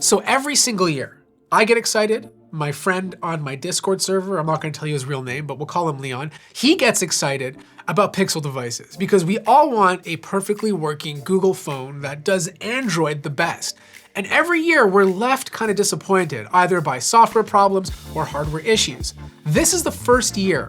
So every single year, I get excited. My friend on my Discord server, I'm not going to tell you his real name, but we'll call him Leon. He gets excited about Pixel devices because we all want a perfectly working Google phone that does Android the best. And every year we're left kind of disappointed, either by software problems or hardware issues. This is the first year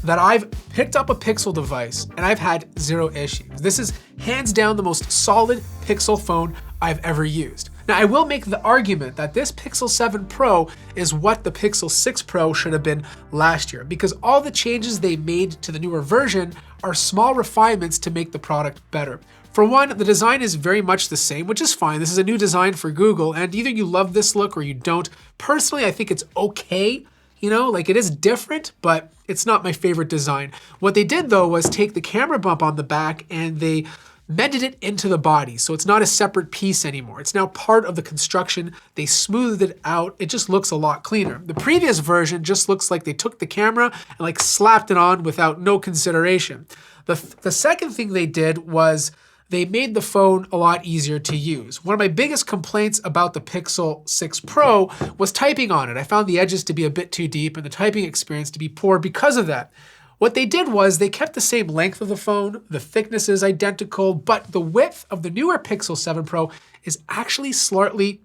that I've picked up a Pixel device and I've had zero issues. This is hands down the most solid Pixel phone I've ever used. Now, I will make the argument that this Pixel 7 Pro is what the Pixel 6 Pro should have been last year, because all the changes they made to the newer version are small refinements to make the product better. For one, the design is very much the same, which is fine. This is a new design for Google, and either you love this look or you don't. Personally, I think it's okay. You know, like it is different, but it's not my favorite design. What they did though was take the camera bump on the back and they mended it into the body. So it's not a separate piece anymore. It's now part of the construction. They smoothed it out. It just looks a lot cleaner. The previous version just looks like they took the camera and like slapped it on without no consideration. The second thing they did was they made the phone a lot easier to use. One of my biggest complaints about the Pixel 6 Pro was typing on it. I found the edges to be a bit too deep and the typing experience to be poor because of that. What they did was they kept the same length of the phone, the thickness is identical, but the width of the newer Pixel 7 Pro is actually slightly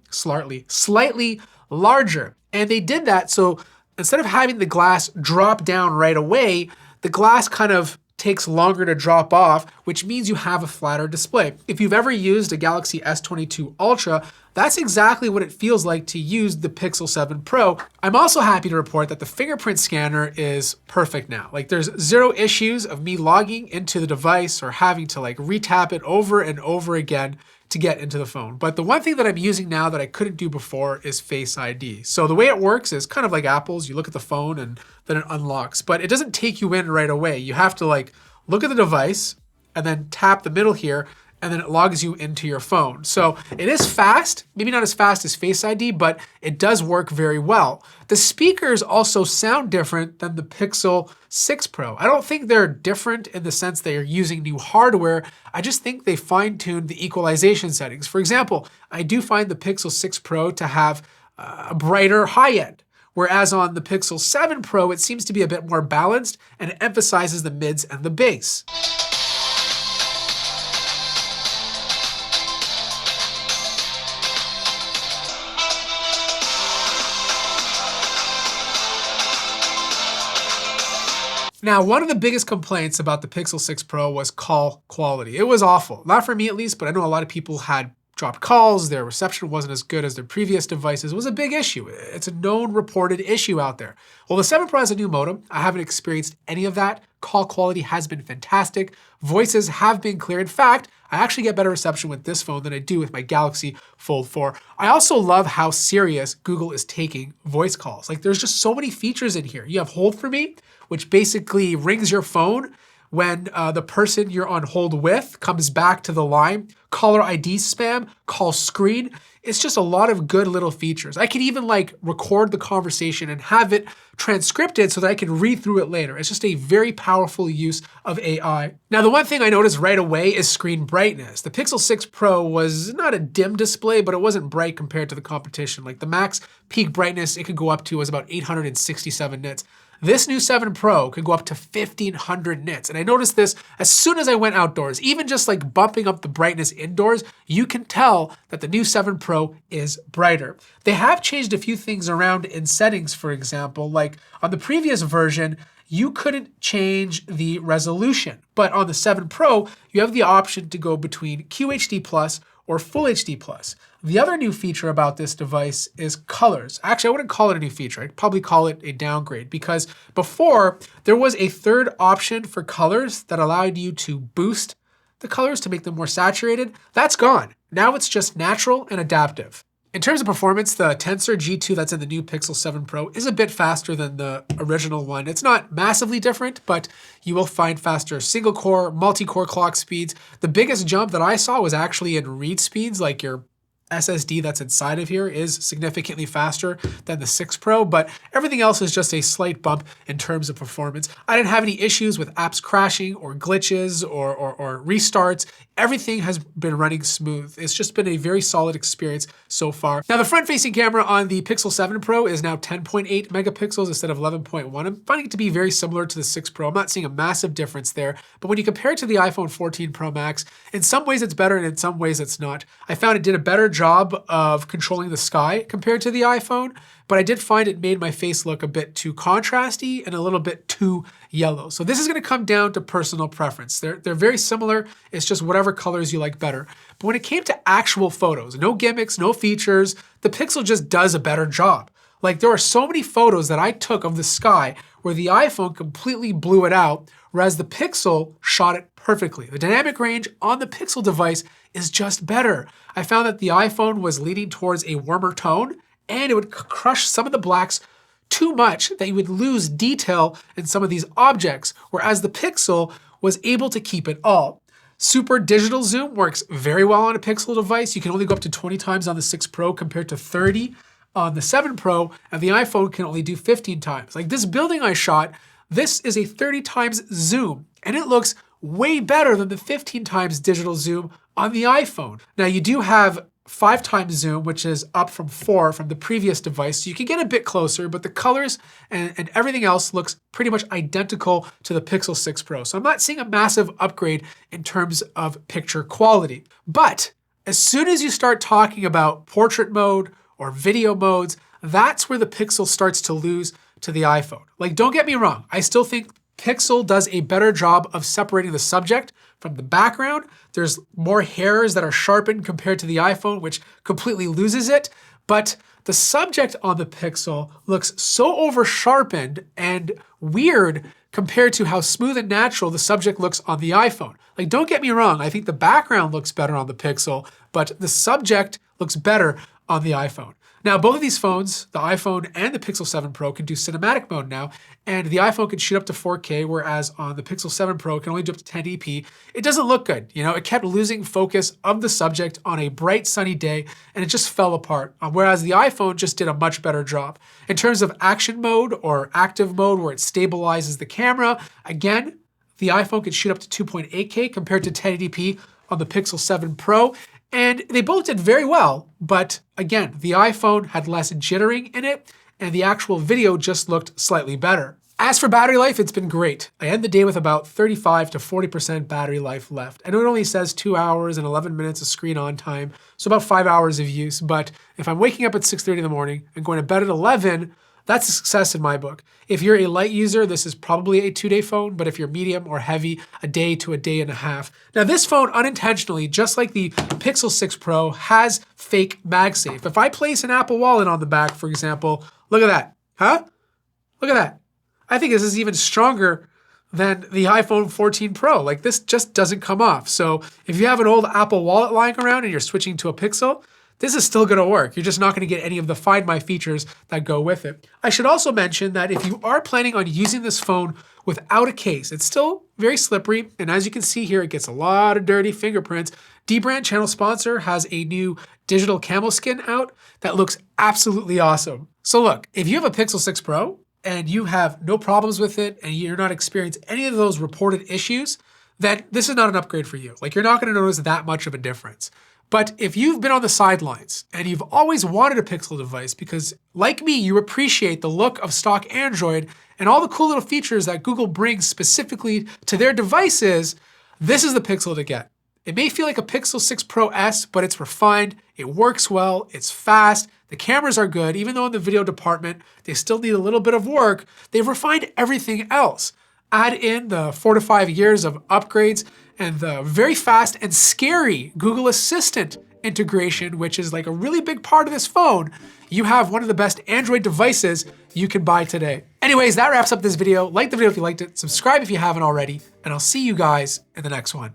larger. And they did that so instead of having the glass drop down right away, the glass kind of takes longer to drop off, which means you have a flatter display. If you've ever used a Galaxy S22 Ultra, that's exactly what it feels like to use the Pixel 7 Pro. I'm also happy to report that the fingerprint scanner is perfect now. Like there's zero issues of me logging into the device or having to like retap it over and over again to get into the phone. But the one thing that I'm using now that I couldn't do before is Face ID. So the way it works is kind of like Apple's. You look at the phone and then it unlocks, but it doesn't take you in right away. You have to like look at the device and then tap the middle here and then it logs you into your phone. So it is fast, maybe not as fast as Face ID, but it does work very well. The speakers also sound different than the Pixel 6 Pro. I don't think they're different in the sense they are using new hardware. I just think they fine-tuned the equalization settings. For example, I do find the Pixel 6 Pro to have a brighter high end, whereas on the Pixel 7 Pro, it seems to be a bit more balanced and it emphasizes the mids and the bass. Now, one of the biggest complaints about the Pixel 6 Pro was call quality. It was awful. Not for me at least, but I know a lot of people had dropped calls, their reception wasn't as good as their previous devices. It was a big issue. It's a known reported issue out there. Well, the 7 Pro has a new modem. I haven't experienced any of that. Call quality has been fantastic. Voices have been clear. In fact, I actually get better reception with this phone than I do with my Galaxy Fold 4. I also love how serious Google is taking voice calls. Like there's just so many features in here. You have Hold for Me, which basically rings your phone when the person you're on hold with comes back to the line. Caller ID spam, call screen. It's just a lot of good little features. I can even like record the conversation and have it transcripted so that I can read through it later. It's just a very powerful use of AI. Now, the one thing I noticed right away is screen brightness. The Pixel 6 Pro was not a dim display, but it wasn't bright compared to the competition. Like the max peak brightness it could go up to was about 867 nits. This new 7 Pro can go up to 1500 nits. And I noticed this as soon as I went outdoors. Even just like bumping up the brightness indoors, you can tell that the new 7 Pro is brighter. They have changed a few things around in settings, for example. Like on the previous version, you couldn't change the resolution. But on the 7 Pro, you have the option to go between QHD+ or Full HD+. The other new feature about this device is colors. Actually, I wouldn't call it a new feature. I'd probably call it a downgrade because before there was a third option for colors that allowed you to boost the colors to make them more saturated. That's gone. Now it's just natural and adaptive. In terms of performance, the Tensor G2 that's in the new Pixel 7 Pro is a bit faster than the original one. It's not massively different, but you will find faster single core, multi-core clock speeds. The biggest jump that I saw was actually in read speeds, like your SSD that's inside of here is significantly faster than the 6 Pro, but everything else is just a slight bump in terms of performance. I didn't have any issues with apps crashing or glitches or restarts. Everything has been running smooth. It's just been a very solid experience so far. Now, the front-facing camera on the Pixel 7 Pro is now 10.8 megapixels instead of 11.1. I'm finding it to be very similar to the 6 Pro. I'm not seeing a massive difference there, but when you compare it to the iPhone 14 Pro Max, in some ways it's better and in some ways it's not. I found it did a better job of controlling the sky compared to the iPhone, but I did find it made my face look a bit too contrasty and a little bit too yellow. So this is gonna come down to personal preference. They're very similar. It's just whatever colors you like better. But when it came to actual photos, no gimmicks, no features, the Pixel just does a better job. Like, there are so many photos that I took of the sky where the iPhone completely blew it out, whereas the Pixel shot it perfectly. The dynamic range on the Pixel device is just better. I found that the iPhone was leaning towards a warmer tone, and it would crush some of the blacks too much that you would lose detail in some of these objects, whereas the Pixel was able to keep it all. Super digital zoom works very well on a Pixel device. You can only go up to 20 times on the 6 Pro compared to 30 on the 7 Pro, and the iPhone can only do 15 times. Like this building I shot, this is a 30 times zoom, and it looks way better than the 15 times digital zoom on the iPhone. Now, you do have 5 times zoom, which is up from 4 from the previous device, so you can get a bit closer, but the colors and everything else looks pretty much identical to the Pixel 6 Pro. So I'm not seeing a massive upgrade in terms of picture quality. But as soon as you start talking about portrait mode or video modes, that's where the Pixel starts to lose to the iPhone. Like, don't get me wrong, I still think Pixel does a better job of separating the subject from the background. There's more hairs that are sharpened compared to the iPhone, which completely loses it. But the subject on the Pixel looks so over sharpened and weird compared to how smooth and natural the subject looks on the iPhone. Like, don't get me wrong, I think the background looks better on the Pixel, but the subject looks better on the iPhone. Now, both of these phones, the iPhone and the Pixel 7 Pro, can do cinematic mode now, and the iPhone can shoot up to 4K, whereas on the Pixel 7 Pro, it can only do up to 1080p. It doesn't look good. You know, it kept losing focus of the subject on a bright, sunny day, and it just fell apart, whereas the iPhone just did a much better job. In terms of action mode or active mode, where it stabilizes the camera, again, the iPhone can shoot up to 2.8K compared to 1080p on the Pixel 7 Pro. And they both did very well, but again, the iPhone had less jittering in it, and the actual video just looked slightly better. As for battery life, it's been great. I end the day with about 35 to 40% battery life left. I know it only says 2 hours and 11 minutes of screen on time, so about 5 hours of use, but if I'm waking up at 6:30 in the morning and going to bed at 11, that's a success in my book. If you're a light user, this is probably a 2-day phone, but if you're medium or heavy, a day to a day and a half. Now, this phone unintentionally, just like the Pixel 6 Pro, has fake MagSafe. If I place an Apple Wallet on the back, for example, look at that, huh? Look at that. I think this is even stronger than the iPhone 14 Pro. Like, this just doesn't come off. So if you have an old Apple Wallet lying around and you're switching to a Pixel, this is still gonna work. You're just not gonna get any of the Find My features that go with it. I should also mention that if you are planning on using this phone without a case, it's still very slippery. And as you can see here, it gets a lot of dirty fingerprints. Dbrand channel sponsor has a new digital Camel skin out that looks absolutely awesome. So look, if you have a Pixel 6 Pro and you have no problems with it and you're not experiencing any of those reported issues, then this is not an upgrade for you. Like, you're not gonna notice that much of a difference. But if you've been on the sidelines and you've always wanted a Pixel device because, like me, you appreciate the look of stock Android and all the cool little features that Google brings specifically to their devices, this is the Pixel to get. It may feel like a Pixel 6 Pro S, but it's refined, it works well, it's fast, the cameras are good, even though in the video department, they still need a little bit of work, they've refined everything else. Add in the 4 to 5 years of upgrades and the very fast and scary Google Assistant integration, which is like a really big part of this phone, you have one of the best Android devices you can buy today. Anyways, that wraps up this video. Like the video if you liked it, subscribe if you haven't already, and I'll see you guys in the next one.